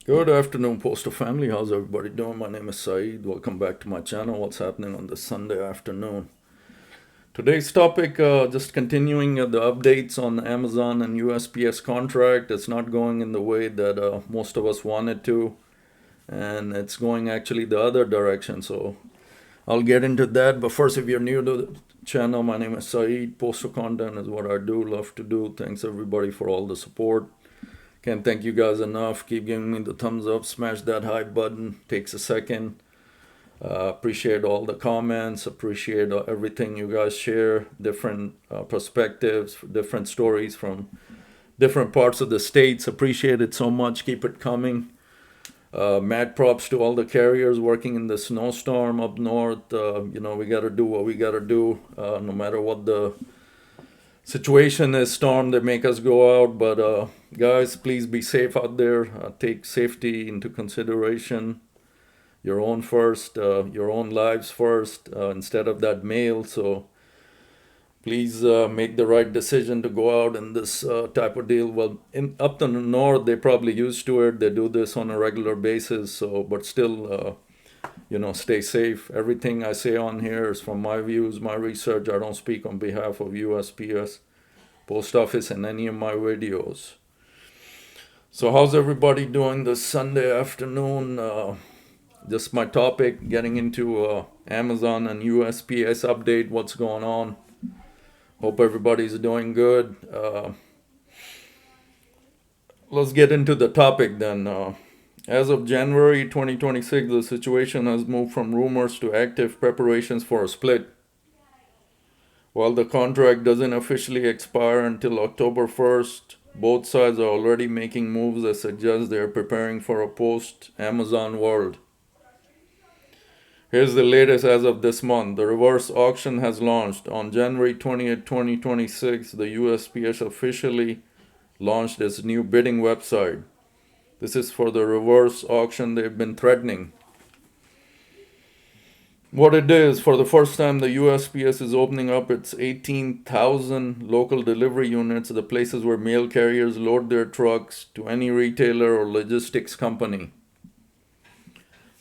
Good afternoon, Postal family. How's everybody doing? My name is Saeed. Welcome back to my channel. What's happening on this Sunday afternoon? Today's topic, just continuing the updates on Amazon and USPS contract. It's not going in the way that most of us wanted to, and it's going actually the other direction. So I'll get into that. But first, if you're new to the channel, my name is Saeed. Postal content is what I do, love to do. Thanks everybody for all the support. Can't thank you guys enough. Keep giving me the thumbs up. Smash that hype button. Takes a second. Appreciate all the comments. Appreciate everything you guys share. Different perspectives, different stories from different parts of the states. Appreciate it so much. Keep it coming. Mad props to all the carriers working in the snowstorm up north. We got to do what we got to do, no matter what the situation is. Storm, they make us go out, but guys, please be safe out there. Take safety into consideration. Your own first, your own lives first, instead of that mail. So please make the right decision to go out in this type of deal. Well, in up to the north, they probably used to it. They do this on a regular basis. So, but still, stay safe. Everything I say on here is from my views, my research. I don't speak on behalf of USPS, Post Office, and any of my videos. So, how's everybody doing this Sunday afternoon? Just my topic, getting into Amazon and USPS update. What's going on? Hope everybody's doing good. Let's get into the topic then. As of January 2026, the situation has moved from rumors to active preparations for a split. While the contract doesn't officially expire until October 1st, both sides are already making moves that suggest they are preparing for a post Amazon world. Here's the latest as of this month. The reverse auction has launched. On January 20th, 2026, the USPS officially launched its new bidding website. This is for the reverse auction they've been threatening. What it is, for the first time, the USPS is opening up its 18,000 local delivery units, the places where mail carriers load their trucks, to any retailer or logistics company.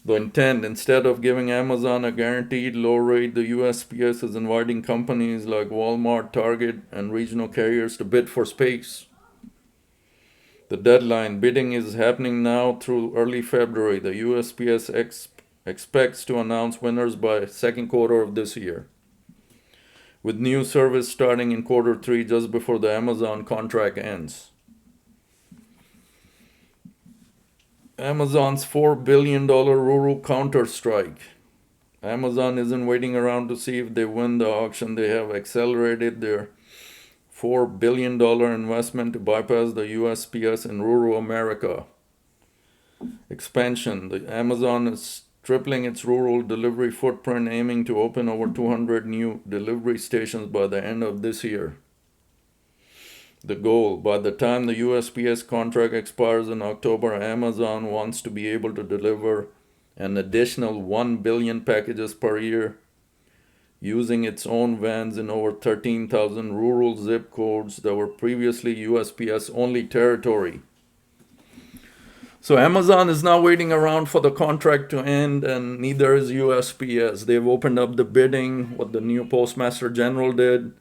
The intent, instead of giving Amazon a guaranteed low rate, the USPS is inviting companies like Walmart, Target, and regional carriers to bid for space. The deadline, bidding is happening now through early February. The USPS expects to announce winners by second quarter of this year, with new service starting in quarter 3, just before the Amazon contract ends. Amazon's $4 billion rural counter-strike. Amazon isn't waiting around to see if they win the auction. They have accelerated their $4 billion investment to bypass the USPS in rural America. Expansion. The Amazon is tripling its rural delivery footprint, aiming to open over 200 new delivery stations by the end of this year. The goal, by the time the USPS contract expires in October, Amazon wants to be able to deliver an additional 1 billion packages per year using its own vans in over 13,000 rural zip codes that were previously USPS only territory. So Amazon is now waiting around for the contract to end, and neither is USPS. They've opened up the bidding, what the new Postmaster General did,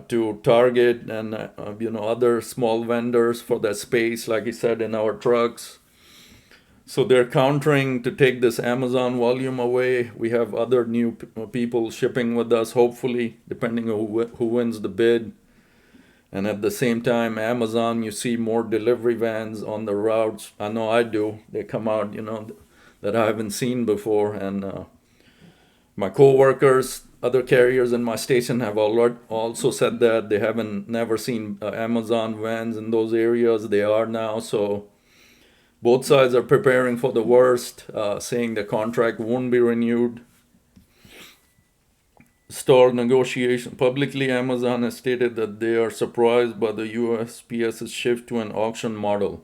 to Target and other small vendors for that space, like he said, in our trucks. So they're countering to take this Amazon volume away. We have other new people shipping with us, hopefully, depending on who wins the bid. And at the same time, Amazon, you see more delivery vans on the routes. I know I do. They come out, that I haven't seen before. And my co-workers, other carriers in my station have also said that they haven't never seen Amazon vans in those areas. They are now. So both sides are preparing for the worst, saying the contract won't be renewed. Stalled negotiation. Publicly, Amazon has stated that they are surprised by the USPS's shift to an auction model.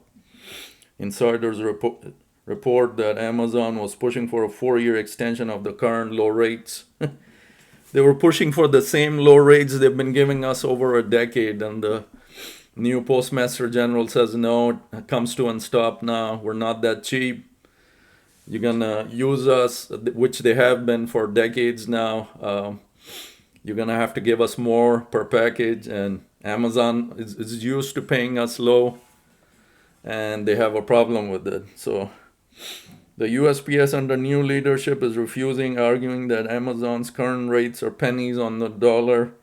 Insiders report that Amazon was pushing for a 4-year extension of the current low rates. They were pushing for the same low rates they've been giving us over a decade, and the New Postmaster General says no, it comes to a stop now. We're not that cheap. You're gonna use us, which they have been for decades now. You're gonna have to give us more per package, and Amazon is used to paying us low, and they have a problem with it. So the USPS under new leadership is refusing, arguing that Amazon's current rates are pennies on the dollar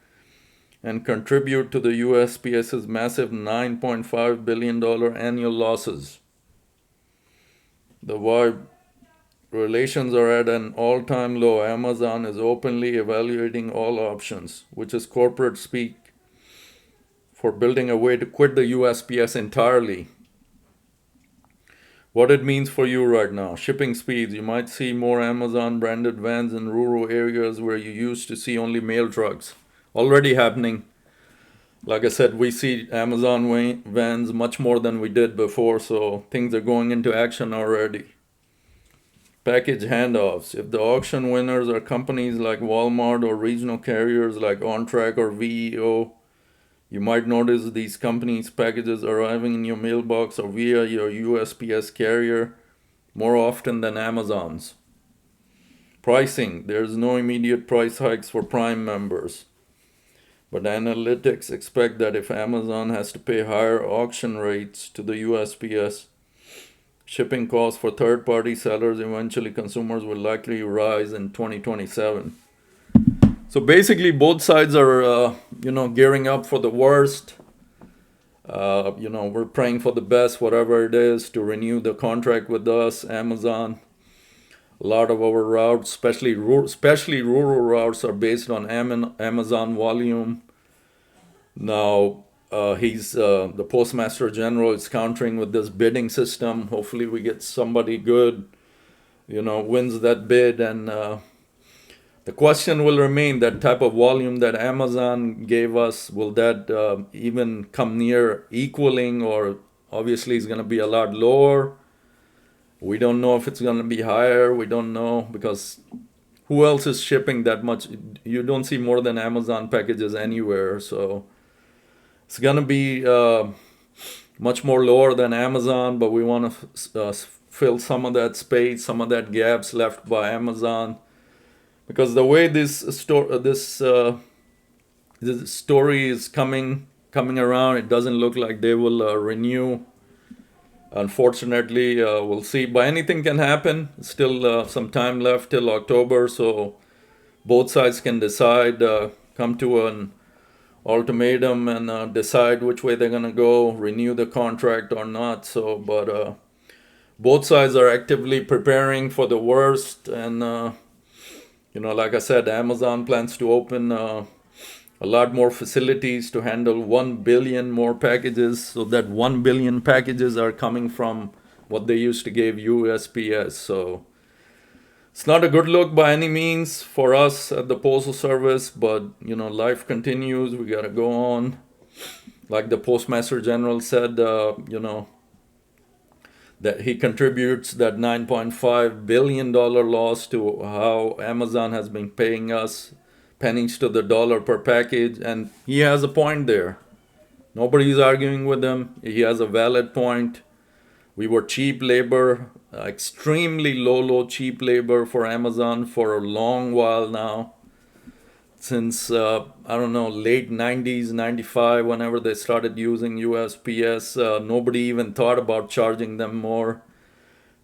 and contribute to the USPS's massive $9.5 billion annual losses. The wide relations are at an all-time low. Amazon is openly evaluating all options, which is corporate speak for building a way to quit the USPS entirely. What it means for you right now: shipping speeds. You might see more Amazon branded vans in rural areas where you used to see only mail trucks. Already happening. Like I said, we see Amazon vans much more than we did before, so things are going into action already. Package handoffs. If the auction winners are companies like Walmart or regional carriers like OnTrack or VEO, you might notice these companies' packages arriving in your mailbox or via your USPS carrier more often than Amazon's. Pricing. There's no immediate price hikes for Prime members, but analytics expect that if Amazon has to pay higher auction rates to the USPS, shipping costs for third-party sellers, eventually consumers will likely rise in 2027. So basically, both sides are, gearing up for the worst. We're praying for the best, whatever it is, to renew the contract with us, Amazon. A lot of our routes, especially rural routes, are based on Amazon volume. Now, the Postmaster General is countering with this bidding system. Hopefully we get somebody good, wins that bid, and the question will remain, that type of volume that Amazon gave us, will that even come near equaling, or obviously it's going to be a lot lower. We don't know if it's going to be higher. We don't know, because who else is shipping that much? You don't see more than Amazon packages anywhere, so it's going to be much more lower than Amazon, but we want to fill some of that space, some of that gaps left by Amazon. Because the way this story is coming around, it doesn't look like they will renew. Unfortunately, we'll see. But anything can happen. Still some time left till October, so both sides can decide, come to an ultimatum, and decide which way they're gonna go, renew the contract or not. So, but both sides are actively preparing for the worst, and like I said, Amazon plans to open a lot more facilities to handle 1 billion more packages, so that 1 billion packages are coming from what they used to give USPS. So it's not a good look by any means for us at the Postal Service, but life continues. We gotta go on. Like the Postmaster General said, that he contributes that $9.5 billion loss to how Amazon has been paying us pennies to the dollar per package. And he has a point there. Nobody's arguing with him. He has a valid point. We were cheap labor, extremely low cheap labor for Amazon for a long while now. Since, late 90s, 95, whenever they started using USPS, nobody even thought about charging them more.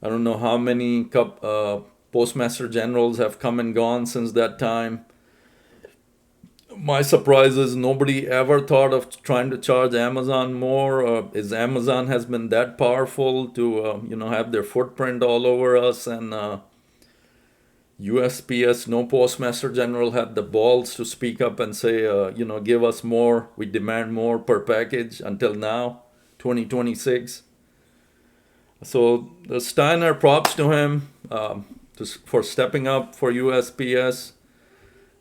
I don't know how many Postmaster Generals have come and gone since that time. My surprise is nobody ever thought of trying to charge Amazon more. Is Amazon has been that powerful to, have their footprint all over us, and USPS, no Postmaster General had the balls to speak up and say, give us more. We demand more per package until now, 2026. So the Steiner, props to him for stepping up for USPS,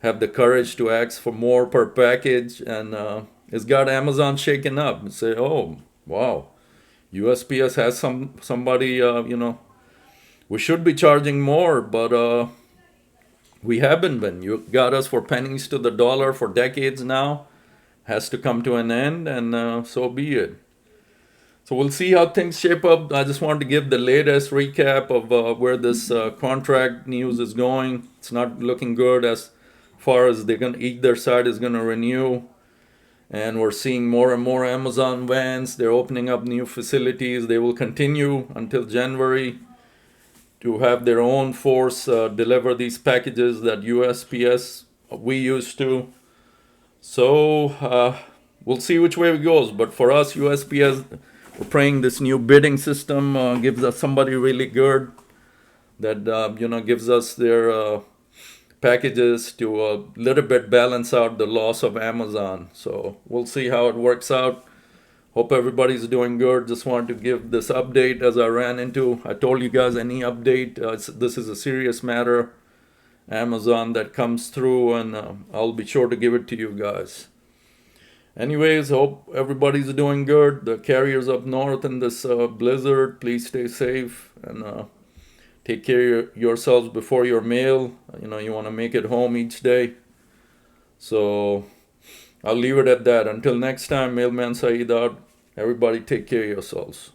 have the courage to ask for more per package, and it's got Amazon shaken up and say, oh, wow, USPS has somebody, we should be charging more, but we haven't been. You got us for pennies to the dollar for decades now. has to come to an end, and so be it. So we'll see how things shape up. I just wanted to give the latest recap of where this contract news is going. It's not looking good as far as either side is going to renew. And we're seeing more and more Amazon vans. They're opening up new facilities. They will continue until January to have their own force deliver these packages that USPS we used to. So we'll see which way it goes. But for us, USPS, we're praying this new bidding system gives us somebody really good that gives us their packages to a little bit balance out the loss of Amazon. So we'll see how it works out. Hope everybody's doing good. Just wanted to give this update as I ran into. I told you guys any update. This is a serious matter. Amazon that comes through, and I'll be sure to give it to you guys. Anyways, hope everybody's doing good. The carriers up north in this blizzard, please stay safe and take care of yourselves before your mail. You want to make it home each day. So I'll leave it at that. Until next time, MailmanSyed out. Everybody take care of yourselves.